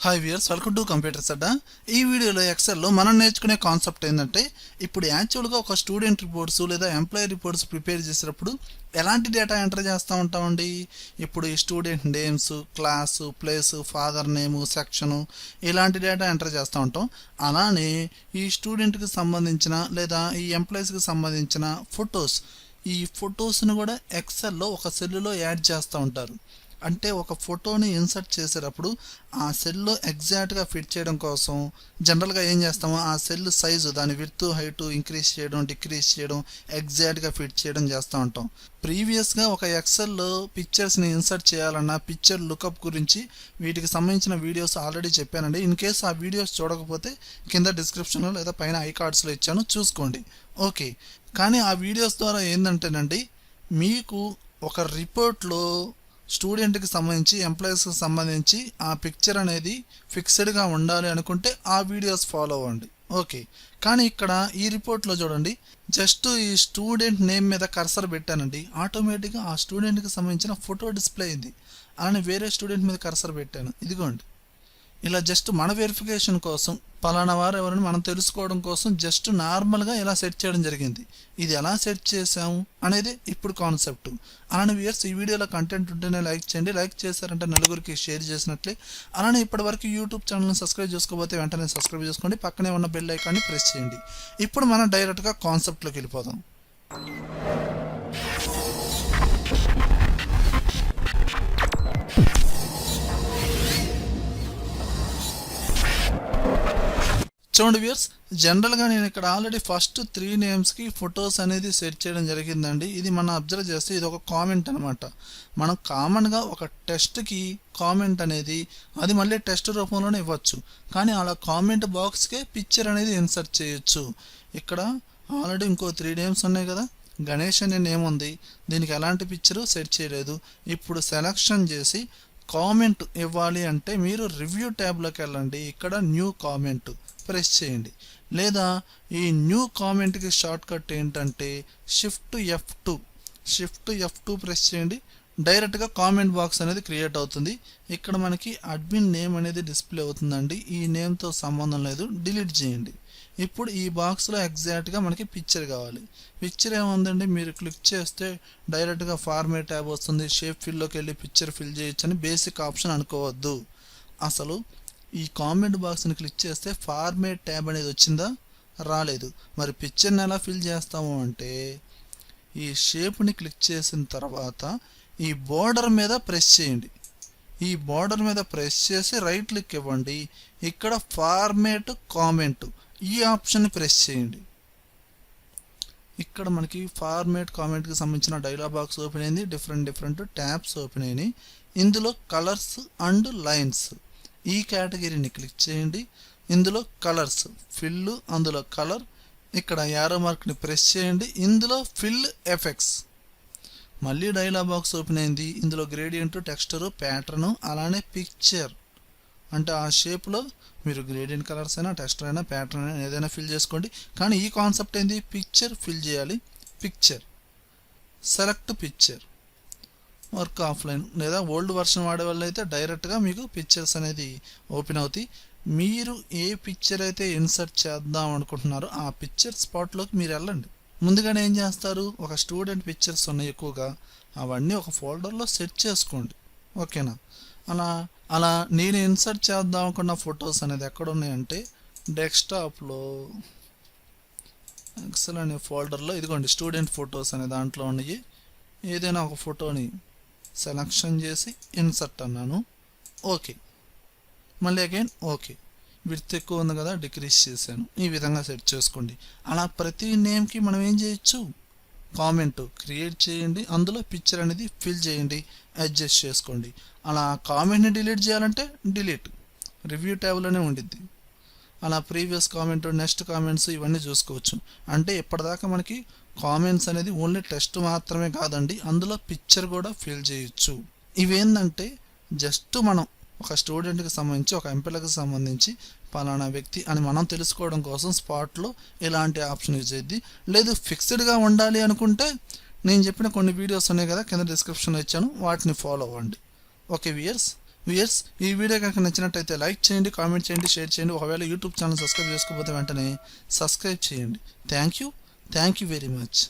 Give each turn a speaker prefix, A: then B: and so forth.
A: Hi viewers, welcome to computers Adda. ఈ వీడియోలో ఎక్సెల్లో మనం నేర్చుకునే కాన్సెప్ట్ ఏంటంటే, ఇప్పుడు యాక్చువల్గా ఒక స్టూడెంట్ రిపోర్ట్స్ లేదా ఎంప్లాయీ రిపోర్ట్స్ ప్రిపేర్ చేసేటప్పుడు ఎలాంటి డేటా ఎంటర్ చేస్తూ ఉంటామండి. ఇప్పుడు ఈ student names, class, place, father name, section ఇలాంటి డేటా ఎంటర్ చేస్తూ ఉంటాం. అలానే ఈ స్టూడెంట్కి సంబంధించిన లేదా ఈ ఎంప్లాయీస్కి సంబంధించిన ఈ ఫొటోస్ని కూడా ఎక్సెల్లో ఒక సెల్లో యాడ్ చేస్తూ ఉంటారు. అంటే ఒక ఫోటోని ఇన్సర్ట్ చేసేటప్పుడు ఆ సెల్లో ఎగ్జాక్ట్గా ఫిట్ చేయడం కోసం జనరల్గా ఏం చేస్తామో ఆ సెల్ సైజు దాని విడ్త్ హైట్ ఇంక్రీజ్ చేయడం, డిక్రీజ్ చేయడం, ఎగ్జాక్ట్గా ఫిట్ చేయడం చేస్తూ ఉంటాం. ప్రీవియస్గా ఒక ఎక్సెల్లో పిక్చర్స్ని ఇన్సర్ట్ చేయాలన్నా పిక్చర్ లుకప్ గురించి వీటికి సంబంధించిన వీడియోస్ ఆల్రెడీ చెప్పానండి. ఇన్ కేస్ ఆ వీడియోస్ చూడకపోతే కింద డిస్క్రిప్షన్లో లేదా పైన ఐ కార్డ్స్లో ఇచ్చాను, చూసుకోండి. ఓకే, కానీ ఆ వీడియోస్ ద్వారా ఏంటంటేనండి, మీకు ఒక రిపోర్ట్లో స్టూడెంట్కి సంబంధించి ఎంప్లాయీస్కి సంబంధించి ఆ పిక్చర్ అనేది ఫిక్స్డ్గా ఉండాలి అనుకుంటే ఆ వీడియోస్ ఫాలో అవ్వండి. ఓకే, కానీ ఇక్కడ ఈ రిపోర్ట్లో చూడండి, జస్ట్ ఈ స్టూడెంట్ నేమ్ మీద కర్సర్ పెట్టానండి, ఆటోమేటిక్గా ఆ స్టూడెంట్కి సంబంధించిన ఫోటో డిస్ప్లే అయింది. అలానే వేరే స్టూడెంట్ మీద కర్సర్ పెట్టాను, ఇదిగోండి. ఇలా జస్ట్ మన వెరిఫికేషన్ కోసం, పలానా వారు ఎవరని మనం తెలుసుకోవడం కోసం జస్ట్ నార్మల్గా ఇలా సెట్ చేయడం జరిగింది. ఇది ఎలా సెట్ చేసాము అనేది ఇప్పుడు కాన్సెప్ట్. అలానే వ్యూయర్స్, ఈ వీడియోలో కంటెంట్ ఉంటేనే లైక్ చేయండి. లైక్ చేశారంటే నలుగురికి షేర్ చేసినట్లే. అలానే ఇప్పటివరకు యూట్యూబ్ ఛానల్ని సబ్స్క్రైబ్ చేసుకోకపోతే వెంటనే సబ్స్క్రైబ్ చేసుకోండి, పక్కనే ఉన్న బెల్ ఐకాన్ని ప్రెస్ చేయండి. ఇప్పుడు మనం డైరెక్ట్గా కాన్సెప్ట్లోకి వెళ్ళిపోదాం. చూడండి వ్యూయర్స్, జనరల్గా నేను ఇక్కడ ఆల్రెడీ ఫస్ట్ 3 నేమ్స్కి ఫొటోస్ అనేది సెట్ చేయడం జరిగిందండి. ఇది మనం అబ్జర్వ్ చేస్తే ఇది ఒక కామెంట్ అనమాట. మనం కామన్గా ఒక టెస్ట్కి కామెంట్ అనేది అది మళ్ళీ టెస్ట్ రూపంలోనే ఇవ్వచ్చు, కానీ అలా కామెంట్ బాక్స్కే పిక్చర్ అనేది ఇన్సర్ట్ చేయొచ్చు. ఇక్కడ ఆల్రెడీ ఇంకో 3 నేమ్స్ ఉన్నాయి కదా. గణేష్ అనే నేమ్ ఉంది, దీనికి ఎలాంటి పిక్చరు సెట్ చేయలేదు. ఇప్పుడు సెలెక్షన్ చేసి కామెంట్ ఇవ్వాలి అంటే మీరు రివ్యూ ట్యాబ్లోకి వెళ్ళండి, ఇక్కడ న్యూ కామెంట్ ప్రెస్ చేయండి. లేదా ఈ న్యూ కామెంట్కి షార్ట్ కట్ ఏంటంటే షిఫ్ట్ F2 ప్రెస్ చేయండి. డైరెక్ట్గా కామెంట్ బాక్స్ అనేది క్రియేట్ అవుతుంది. ఇక్కడ మనకి అడ్మిన్ నేమ్ అనేది డిస్ప్లే అవుతుందండి. ఈ నేమ్తో సంబంధం లేదు, డిలీట్ చేయండి. ఇప్పుడు ఈ బాక్స్లో ఎగ్జాక్ట్గా మనకి పిక్చర్ కావాలి. పిక్చర్ ఏముందండి, మీరు క్లిక్ చేస్తే డైరెక్ట్గా ఫార్మేట్ ట్యాబ్ వస్తుంది. షేప్ ఫిల్లోకి వెళ్ళి పిక్చర్ ఫిల్ చేయొచ్చు అని బేసిక్ ఆప్షన్ అనుకోవద్దు. అసలు ఈ కామెంట్ బాక్స్ని క్లిక్ చేస్తే ఫార్మేట్ ట్యాబ్ అనేది వచ్చిందా, రాలేదు. మరి పిక్చర్ని ఎలా ఫిల్ చేస్తాము అంటే, ఈ షేప్ని క్లిక్ చేసిన తర్వాత ఈ బోర్డర్ మీద ప్రెస్ చేయండి. ఈ బోర్డర్ మీద ప్రెస్ చేసి రైట్ క్లిక్ ఇవ్వండి. ఇక్కడ ఫార్మేట్ కామెంట్ ఈ ఆప్షన్ని ప్రెస్ చేయండి. ఇక్కడ మనకి ఫార్మేట్ కామెంట్కి సంబంధించిన డైలాగ్ బాక్స్ ఓపెన్ అయింది. డిఫరెంట్ ట్యాబ్స్ ఓపెన్ అయినాయి. ఇందులో కలర్స్ అండ్ లైన్స్ ఈ కేటగిరీని క్లిక్ చేయండి. ఇందులో కలర్స్ ఫిల్, అందులో కలర్, ఇక్కడ యారో మార్క్ని ప్రెస్ చేయండి. ఇందులో ఫిల్ ఎఫెక్ట్స్, మళ్ళీ డైలాగ్ బాక్స్ ఓపెన్ అయింది. ఇందులో గ్రేడియంట్, టెక్స్చర్, ప్యాటర్ను, అలానే పిక్చర్ అంటే ఆ షేప్లో మీరు గ్రేడియంట్ కలర్స్ అయినా, టెక్స్చర్ అయినా, ప్యాటర్న్ అయినా ఏదైనా ఫిల్ చేసుకోండి. కానీ ఈ కాన్సెప్ట్ ఏంది, పిక్చర్ ఫిల్ చేయాలి. Picture select picture, work offline లేదా ఓల్డ్ వర్షన్ వాడే వాళ్ళు అయితే డైరెక్ట్గా మీకు పిక్చర్స్ అనేది ఓపెన్ అవుతాయి. మీరు ఏ పిక్చర్ అయితే ఇన్సర్ట్ చేద్దాం అనుకుంటున్నారో ఆ పిక్చర్ స్పాట్లోకి మీరు వెళ్ళండి. ముందుగానే ఏం చేస్తారు, ఒక స్టూడెంట్ పిక్చర్స్ ఉన్నాయి ఎక్కువగా, అవన్నీ ఒక ఫోల్డర్లో సెట్ చేసుకోండి. ఓకేనా. అలా నేను ఇన్సర్ట్ చేద్దాం అనుకున్న ఫొటోస్ అనేది ఎక్కడ ఉన్నాయంటే డెస్క్టాప్లో ఎక్సెల్ అనే ఫోల్డర్లో ఇదిగోండి స్టూడెంట్ ఫొటోస్ అనే దాంట్లో ఉన్నాయి. ఏదైనా ఒక ఫోటోని సెలెక్షన్ చేసి ఇన్సర్ట్ అన్నాను. ఓకే, మళ్ళీ అగైన్ ఓకే. విడ్త్ ఎక్కువ ఉంది కదా, డిక్రీజ్ చేశాను. ఈ విధంగా సెట్ చేసుకోండి. అలా ప్రతి నేమ్కి మనం ఏం చేయొచ్చు, కామెంట్ క్రియేట్ చేయండి, అందులో పిక్చర్ అనేది ఫిల్ చేయండి, అడ్జస్ట్ చేసుకోండి. అలా కామెంట్ని డిలీట్ చేయాలంటే డిలీట్ రివ్యూ ట్యాబ్లోనే ఉండిద్ది. అలా ప్రీవియస్ కామెంట్, నెక్స్ట్ కామెంట్స్ ఇవన్నీ చూసుకోవచ్చు. అంటే ఇప్పటిదాకా మనకి కామెంట్స్ అనేది ఓన్లీ టెక్స్ట్ మాత్రమే కాదండి, అందులో పిక్చర్ కూడా ఫిల్ చేయొచ్చు. ఇవేంటంటే జస్ట్ మనం ఒక స్టూడెంట్కి సంబంధించి ఒక ఎంప్లాయ్కి సంబంధించి పలానా వ్యక్తి అని మనం తెలుసుకోవడం కోసం స్పాట్లో ఇలాంటి ఆప్షన్ యూజ్ అయ్యింది. లేదు ఫిక్స్డ్గా ఉండాలి అనుకుంటే నేను చెప్పిన కొన్ని వీడియోస్ ఉన్నాయి కదా, కింద డిస్క్రిప్షన్లో ఇచ్చాను, వాటిని ఫాలో అవ్వండి. ఓకే వ్యూయర్స్, ఈ వీడియో కనుక నచ్చినట్టయితే లైక్ చేయండి, కామెంట్ చేయండి, షేర్ చేయండి. ఒకవేళ యూట్యూబ్ ఛానల్ సబ్స్క్రైబ్ చేసుకోకపోతే వెంటనే సబ్స్క్రైబ్ చేయండి. Thank you very much.